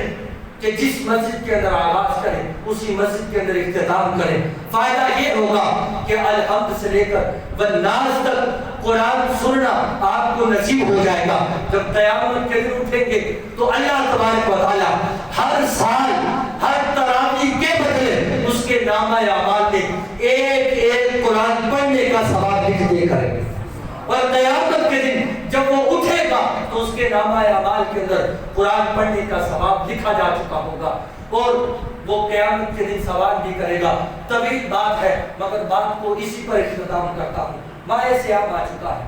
کہ جس مسجد کے اندر آغاز کریں اسی مسجد کے اندر اختتام کریں۔ فائدہ یہ ہوگا کہ الحمد سے لے کر والناس تک قرآن سننا آپ کو نصیب ہو جائے گا۔ جب قیامت کے دن اٹھیں گے تو اللہ تبارک و تعالیٰ ہر سال ہر تراویح کے بدلے اس کے نامہ اعمال میں ایک ایک قرآن پڑھنے کا ثواب لکھ دے کریں گے۔ اور قیامت کے دن جب وہ اٹھے گا تو اس کے نامہ اعمال کے اندر قرآن پڑھنے کا ثواب لکھا جا چکا ہوگا، اور وہ قیامت کے دن سوال بھی کرے گا۔ طویل بات ہے مگر بات کو اسی پر اختتام کرتا ہوں۔ ماہ سیام آ چکا ہے،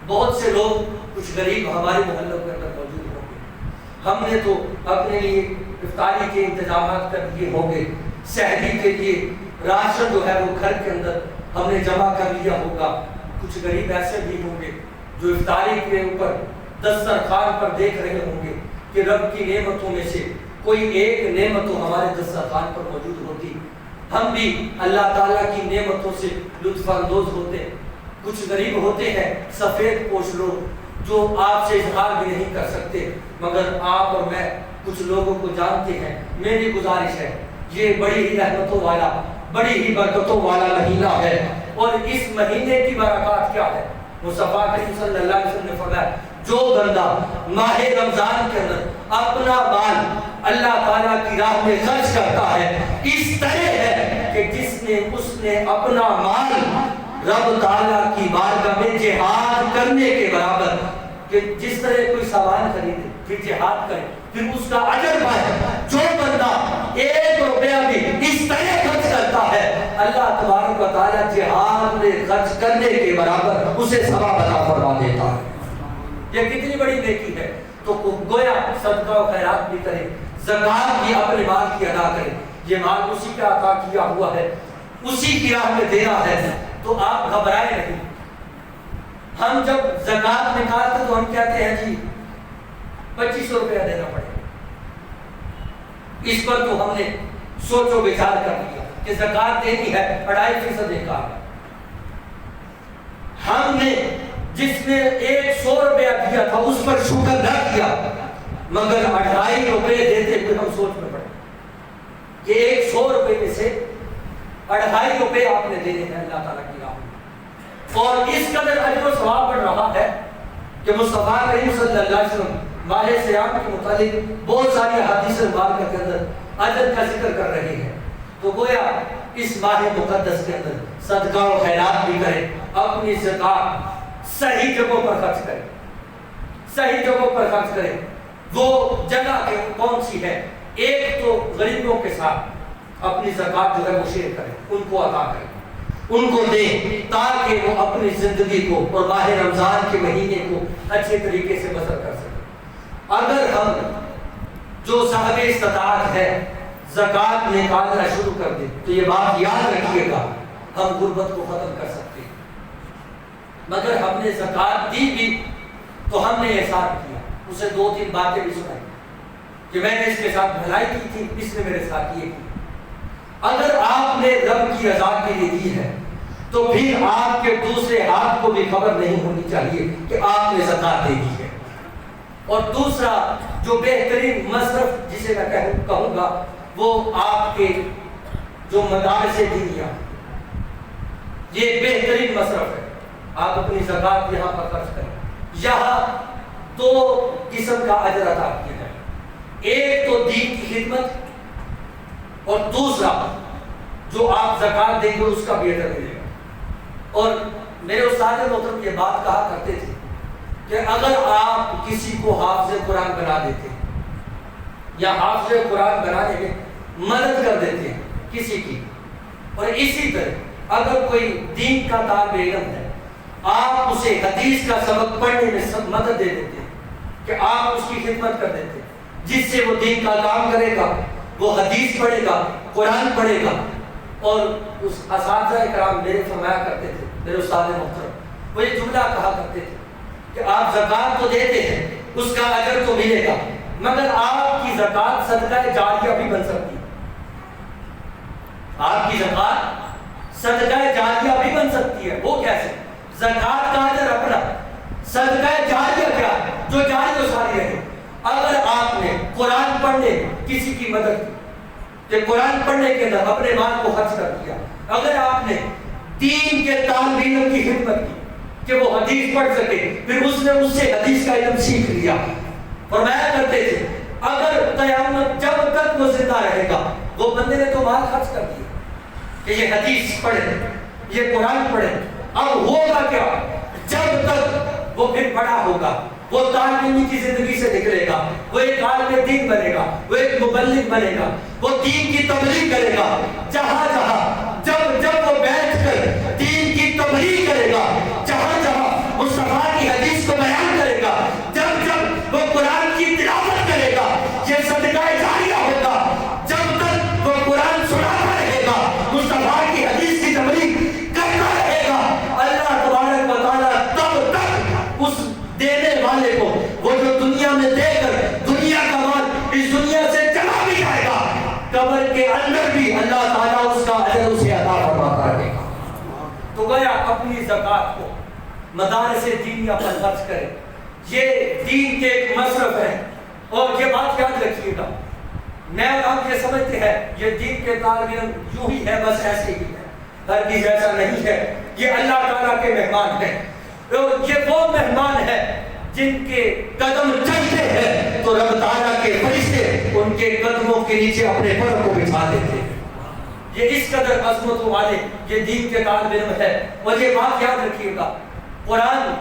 بہت سے لوگ کچھ غریب ہمارے محلوں کے اندر موجود ہوں گے، ہم نے تو اپنے لیے افطاری کے انتظامات کر دیے ہوں گے، سحری کے لیے راشن جو ہے وہ گھر کے اندر ہم نے جمع کر لیا ہوگا۔ کچھ غریب ایسے بھی ہوں گے جو افطاری کے اوپر دسترخوان پر دیکھ رہے ہوں گے کہ رب کی نعمتوں میں سے کوئی ایک نعمت تو ہمارے دسترخوان پر موجود ہوتی، ہم بھی اللہ تعالیٰ کی نعمتوں سے لطف اندوز ہوتے۔ کچھ غریب ہوتے ہیں سفید پوش لوگ جو آپ سے اظہار بھی نہیں کر سکتے، مگر آپ اور میں کچھ لوگوں کو جانتے ہیں۔ میری گزارش ہے، یہ بڑی ہی رحمتوں والا، بڑی ہی برکتوں والا مہینہ ہے، اور اس مہینے کی برکات کیا ہے؟ مصطفیٰ کریم صلی اللہ علیہ وسلم نے فرمایا جو بندہ ماہ رمضان کے اندر اپنا مال اللہ تعالیٰ کی راہ میں خرچ کرتا ہے، اس طرح ہے کہ اس نے اپنا مال رب تعالیٰ کی بارگاہ میں جہاد کرنے کے برابر، کہ جس طرح کوئی سامان خریدے پھر جہاد کرے پھر اس کا اجر پائے، جو بندہ 1 روپیہ بھی اس طرح خرچ کرتا ہے اللہ تبارک و تعالیٰ جہاد میں خرچ کرنے کے برابر اسے ثواب عطا فرما دیتا ہے۔ یہ کتنی بڑی نیکی ہے۔ تو گویا صدقہ و خیرات بھی کرے، زکوٰۃ بھی اپنے مال کی ادا کرے، یہ مال اسی کا عطا کیا ہوا ہے، اسی کی راہ میں دینا ہے، تو آپ گھبرائے نہیں۔ ہم جب زکوٰۃ نکالتے تو ہم کہتے ہیں جی 2500 روپیہ دینا پڑے، اس پر تو ہم نے سوچ و بچار کر لیا کہ زکوٰۃ دینی ہے 2.5% نکال۔ ہم نے جس نے 100 روپیہ دیا تھا اس پر شکر نہ کیا، مگر 2.5 روپے دیتے ہوئے ہم سوچ میں پڑے کہ 100 روپے میں سے 2.5 روپے آپ نے دینے ہیں اللہ تعالیٰ کی راہ میں، اور اس قدر اجر و ثواب بڑھ رہا ہے کہ مصطفیٰ کریم صلی اللہ علیہ وسلم ماہ سیام کے متعلق بہت ساری احادیث مبارکہ کے اندر اجر کا ذکر کر رہے ہیں۔ تو گویا اس ماہ مقدس کے اندر صدقہ و خیرات بھی کریں، اپنی زکوٰۃ صحیح جگہوں پر خرچ کریں، صحیح جگہوں پر خرچ کریں۔ وہ جگہ کون سی ہے؟ ایک تو غریبوں کے ساتھ اپنی زکوٰۃ جو ہے وہ شیئر کریں، ان کو عطا کریں، ان کو دیں، تاکہ وہ اپنی زندگی کو اور ماہ رمضان کے مہینے کو اچھے طریقے سے بسر کر سکیں۔ اگر ہم جو صاحب استطاعت ہے زکوٰۃ نکالنا شروع کر دیں تو یہ بات یاد رکھیے گا ہم غربت کو ختم کر سکتے ہیں، مگر ہم نے زکوٰۃ دی بھی تو ہم نے احسان کیا، اسے 2-3 باتیں بھی سنائی کہ میں نے اس کے ساتھ بھلائی کی تھی، اس نے میرے ساتھ یہ کی۔ اگر آپ نے رب کی رضا کے لیے دی ہے تو پھر آپ کے دوسرے ہاتھ کو بھی خبر نہیں ہونی چاہیے کہ آپ نے زکوٰۃ دے دی ہے۔ اور دوسرا جو بہترین مصرف جسے میں کہوں گا وہ آپ کے جو مدارس دینیا، یہ بہترین مصرف ہے. آپ اپنی زکوٰۃ یہاں پر خرچ کریں. یہاں دو قسم کا اجر عطا کیا جائے. ایک تو دین کی خدمت، اور دوسرا جو آپ زکوٰۃ دیں گے اس کا بھی اجر ملے گا. اور میرے استاد محترم یہ بات کہا کرتے تھے کہ اگر آپ کسی کو حافظ قرآن بنا دیتے یا حافظ قرآن بنانے میں مدد کر دیتے ہیں کسی کی، اور اسی طرح اگر کوئی دین کا طالب علم ہے، آپ اسے حدیث کا سبق پڑھنے میں مدد دے دیتے ہیں کہ آپ اس کی خدمت کر دیتے ہیں، جس سے وہ دین کا کام کرے گا، وہ حدیث پڑھے گا، قرآن پڑھے گا. اور اس اساتذہ کرام میرے فرمایا کرتے تھے، میرے استاد محترم وہ یہ جملہ کہا کرتے تھے کہ آپ زکوٰۃ تو دیتے ہیں، اس کا اجر تو ملے گا، مگر آپ کی زکوٰۃ صدقہ جاریہ بھی بن سکتی ہے. آپ کی زکوٰۃ صدقہ جاریہ بھی بن سکتی ہے. وہ کیسے؟ زکوٰۃ کا اجر اپنا، صدقہ جاریہ کیا ہے؟ جو جاری و ساری رہے. اگر آپ نے قرآن پڑھنے کسی کی مدد کی کہ قرآن پڑھنے کے اندر اپنے مال کو خرچ کر دیا، اگر آپ نے دین کے طالب علم کی خدمت کی کہ وہ حدیث پڑھ سکے، پھر اس نے اس سے حدیث کا علم سیکھ لیا. فرمایا کرتے تھے اگر قیامت جب تک وہ زندہ رہے گا، وہ بندے نے تو مال خرچ کر دیا کہ یہ حدیث پڑھے، یہ قرآن پڑھے. اب ہوگا کیا؟ جب تک وہ پھر بڑا ہوگا، وہ طالب علم کی زندگی سے نکلے گا، وہ ایک عالم دین بنے گا، وہ ایک مبلغ بنے گا، وہ دین کی تبلیغ کرے گا. جہاں جہاں جب وہ بیٹھ کر دین کی تبلیغ کرے گا، جہاں جہاں مصطفیٰ کی حدیث کو بیان کرے گا، جب وہ قرآن کی تلاوت کرے گا، یہ صدقہ جاریہ ہوگا. جب تک وہ قرآن سناتا رہے گا، مصطفیٰ کی حدیث کی تبلیغ کرتا رہے گا، اللہ تبارک و تعالیٰ تب تک اس دینے والے کو، وہ جو دنیا میں دے کر دنیا کا مال اس دنیا سے چلا بھی جائے گا، قبر کے اندر بھی اللہ تعالیٰ اس کا اجر اسے عطا فرماتا رہے گا. تو گویا اپنی زکوٰۃ کو مدارس دینیا پر خرچ کریں. یہ دین کے ایک مصرف ہے. اور یہ بات یاد رکھیے گا، میں اور آپ یہ سمجھتے ہیں یہ دین کے طالب علم یوں ہی ہے، بس ایسے ہی ہے، ہرگز ایسا نہیں ہے. یہ اللہ تعالیٰ کے مہمان ہیں. یہ وہ مہمان ہیں جن کے قدم چلتے ہیں تو رب تعالیٰ کے فرشتے ان کے قدموں کے نیچے اپنے پر کو بٹھا دیتے ہیں. یہ اس قدر عظمت والے یہ دین کے طالب علم ہے. اور یہ بات یاد رکھیے گا، قرآن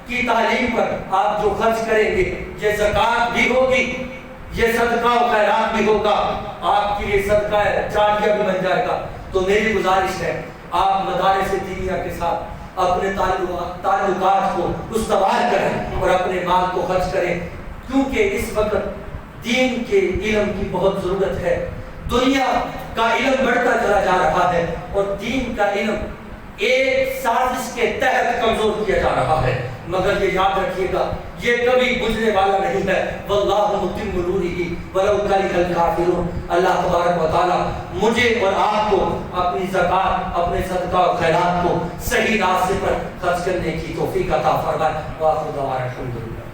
کی تعلیم پر آپ جو خرچ کریں گے، یہ زکوٰۃ بھی ہوگی، یہ صدقہ و خیرات بھی ہوگا، آپ کے لیے صدقہ جاریہ بھی بن جائے گا. تو میری گزارش ہے آپ مدارس دینیا کے ساتھ اپنے تعلقات کو استوار کریں اور اپنے مال کو خرچ کریں، کیونکہ اس وقت دین کے علم کی بہت ضرورت ہے. دنیا کا علم بڑھتا چلا جا رہا ہے اور دین کا علم ایک سازش کے تحت کمزور کیا جا رہا ہے. مگر یہ یاد رکھیے گا یہ کبھی بجھنے والا نہیں ہے. واللہ متم نورہ ولو کرہ الکافرون. اللہ تبارک و تعالی مجھے اور آپ کو اپنی زکوٰۃ، اپنے صدقہ و خیرات کو صحیح راستے پر خرچ کرنے کی توفیق عطا فرمائے. وآخر دعوانا الحمدللہ.